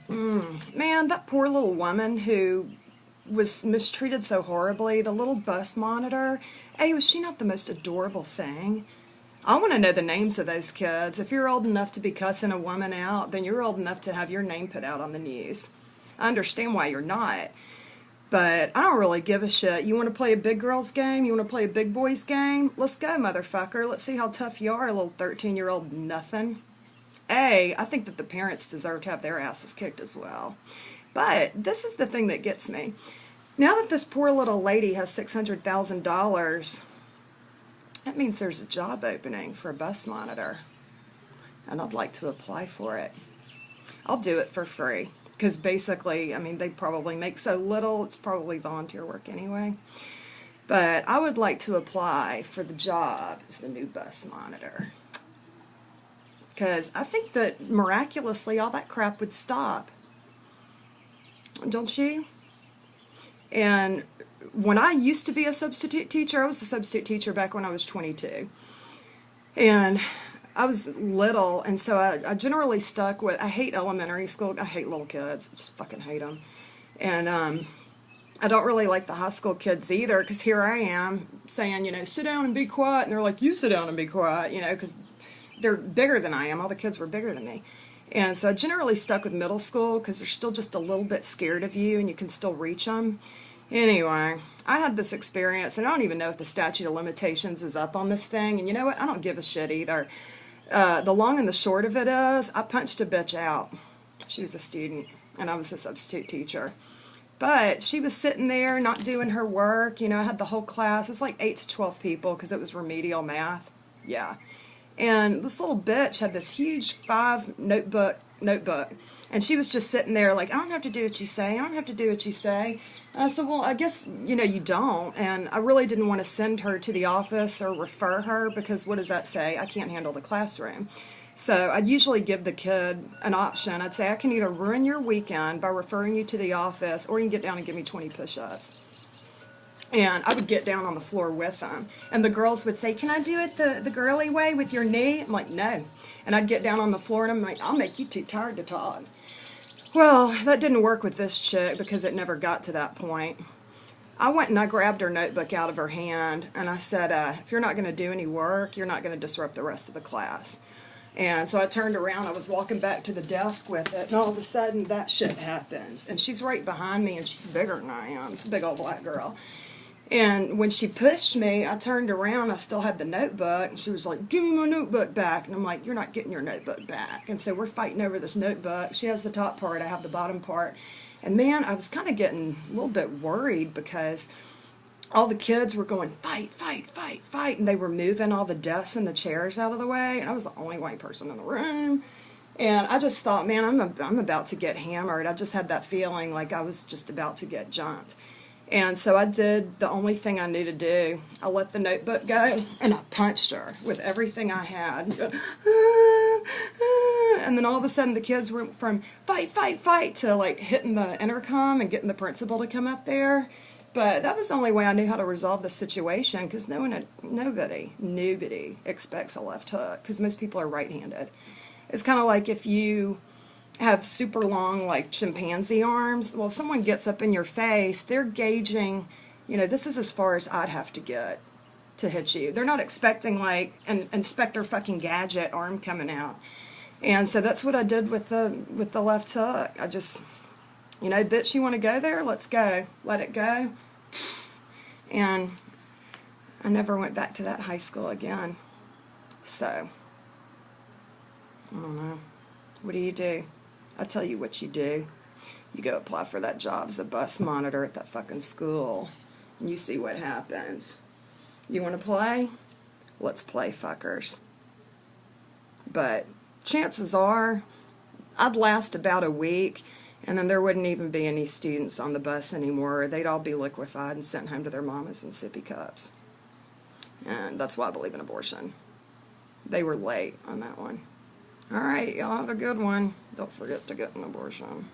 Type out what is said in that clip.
Man, that poor little woman who was mistreated so horribly, the little bus monitor. Hey, was she not the most adorable thing? I want to know the names of those kids. If you're old enough to be cussing a woman out, then you're old enough to have your name put out on the news. I understand why you're not, but I don't really give a shit. You want to play a big girls game? You want to play a big boys game? Let's go, motherfucker. Let's see how tough you are, little 13-year-old nothing. I think that the parents deserve to have their asses kicked as well. But this is the thing that gets me. Now that this poor little lady has $600,000, that means there's a job opening for a bus monitor. And I'd like to apply for it. I'll do it for free. Because basically, I mean, they probably make so little, it's probably volunteer work anyway. But I would like to apply for the job as the new bus monitor. Because I think that miraculously all that crap would stop. Don't you? And when I used to be a substitute teacher, I was a substitute teacher back when I was 22. And I was little, and so I generally stuck with, I hate elementary school. I hate little kids. I just fucking hate them. And I don't really like the high school kids either, because here I am saying, sit down and be quiet. And they're like, you sit down and be quiet, because they're bigger than I am. All the kids were bigger than me. And so I generally stuck with middle school because they're still just a little bit scared of you and you can still reach them. Anyway, I had this experience, and I don't even know if the statute of limitations is up on this thing. And you know what? I don't give a shit either. The long and the short of it is, I punched a bitch out. She was a student, and I was a substitute teacher. But she was sitting there not doing her work. I had the whole class. It was like 8 to 12 people because it was remedial math. Yeah. And this little bitch had this huge 5 notebook, and she was just sitting there like, I don't have to do what you say, I don't have to do what you say. And I said, well, I guess, you don't. And I really didn't want to send her to the office or refer her, because what does that say? I can't handle the classroom. So I'd usually give the kid an option. I'd say, I can either ruin your weekend by referring you to the office, or you can get down and give me 20 push-ups. And I would get down on the floor with them. And the girls would say, can I do it the girly way with your knee? I'm like, no. And I'd get down on the floor and I'm like, I'll make you too tired to talk. Well, that didn't work with this chick because it never got to that point. I went and I grabbed her notebook out of her hand and I said, if you're not going to do any work, you're not going to disrupt the rest of the class. And so I turned around, I was walking back to the desk with it, and all of a sudden that shit happens. And she's right behind me, and she's bigger than I am. She's a big old black girl. And when she pushed me, I turned around, I still had the notebook, and she was like, give me my notebook back. And I'm like, you're not getting your notebook back. And so we're fighting over this notebook. She has the top part, I have the bottom part. And man, I was kind of getting a little bit worried because all the kids were going, fight, fight, fight, fight. And they were moving all the desks and the chairs out of the way. And I was the only white person in the room. And I just thought, man, I'm about to get hammered. I just had that feeling like I was just about to get jumped. And so I did the only thing I knew to do. I let the notebook go, and I punched her with everything I had. And then all of a sudden the kids went from fight, fight, fight to like hitting the intercom and getting the principal to come up there. But that was the only way I knew how to resolve the situation, because nobody expects a left hook, because most people are right-handed. It's kind of like if you have super long, like, chimpanzee arms. Well, if someone gets up in your face, they're gauging, this is as far as I'd have to get to hit you. They're not expecting, like, an Inspector fucking Gadget arm coming out. And so that's what I did with the left hook. I just, bitch, you want to go there? Let's go. Let it go. And I never went back to that high school again. So, I don't know. What do? I tell you what you do. You go apply for that job as a bus monitor at that fucking school, and you see what happens. You want to play? Let's play, fuckers. But chances are, I'd last about a week, and then there wouldn't even be any students on the bus anymore. They'd all be liquefied and sent home to their mamas in sippy cups. And that's why I believe in abortion. They were late on that one. All right, y'all have a good one. Don't forget to get an abortion.